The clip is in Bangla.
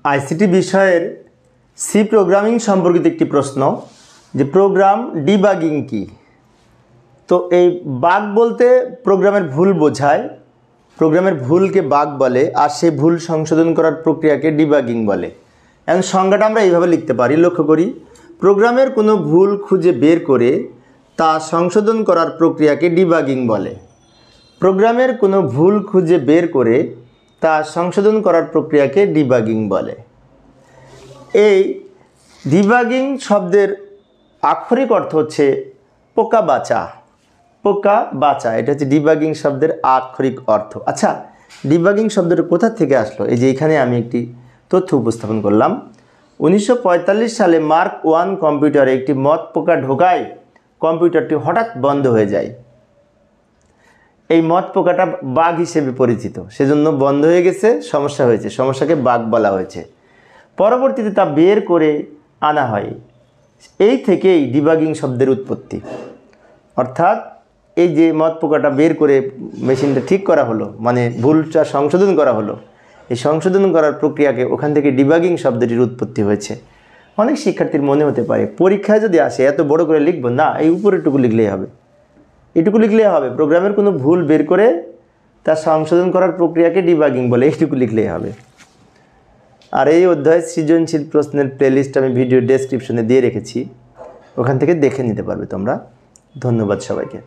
আইসিটি বিষয়ের সি প্রোগ্রামিং সম্পর্কিত একটি প্রশ্ন যে প্রোগ্রাম ডিবাগিং কি। তো এই বাগ বলতে প্রোগ্রামের ভুল বোঝায়, প্রোগ্রামের ভুলকে বাগ বলে, আর সেই ভুল সংশোধন করার প্রক্রিয়াকে ডিবাগিং বলে। এখন সংজ্ঞাটা আমরা এইভাবে লিখতে পারি, লক্ষ্য করি, প্রোগ্রামের কোনো ভুল খুঁজে বের করে তা সংশোধন করার প্রক্রিয়াকে ডিবাগিং বলে। প্রোগ্রামের কোনো ভুল খুঁজে বের করে তা সংশোধন করার প্রক্রিয়াকে ডিবাগিং বলে। এই ডিবাগিং শব্দের আক্ষরিক অর্থ হচ্ছে পোকা বাঁচা। পোকা বাঁচা, এটা হচ্ছে ডিবাগিং শব্দের আক্ষরিক অর্থ। আচ্ছা, ডিবাগিং শব্দটা কোথা থেকে আসলো? এই যে এখানে আমি একটি তথ্য উপস্থাপন করলাম। 1945 সালে মার্ক 1 কম্পিউটারে একটি মথ পোকা ঢোকায় কম্পিউটারটি হঠাৎ বন্ধ হয়ে যায়। এই মথ পোকাটা বাগ হিসেবে পরিচিত, সেজন্য বন্ধ হয়ে গেছে, সমস্যা হয়েছে, সমস্যাকে বাগ বলা হয়েছে। পরবর্তীতে তা বের করে আনা হয়, এই থেকেই ডিবাগিং শব্দের উৎপত্তি। অর্থাৎ এই যে মথ পোকাটা বের করে মেশিনটা ঠিক করা হলো, মানে ভুলটা সংশোধন করা হলো, এই সংশোধন করার প্রক্রিয়াকে ওখান থেকে ডিবাগিং শব্দটির উৎপত্তি হয়েছে। অনেক শিক্ষার্থীর মনে হতে পারে পরীক্ষায় যদি আসে এত বড় করে লিখবো না, এই উপরেটুকু লিখলেই হবে, এটুকু লিখলেই হবে, প্রোগ্রামের কোনো ভুল বের করে তা সংশোধন করার প্রক্রিয়াকে ডিবাগিং বলে, এইটুকু লিখলেই হবে। আর এই অধ্যায়ের সৃজনশীল প্রশ্নের প্লেলিস্ট আমি ভিডিও ডেসক্রিপশনে দিয়ে রেখেছি, ওখান থেকে দেখে নিতে পারবে তোমরা। ধন্যবাদ সবাইকে।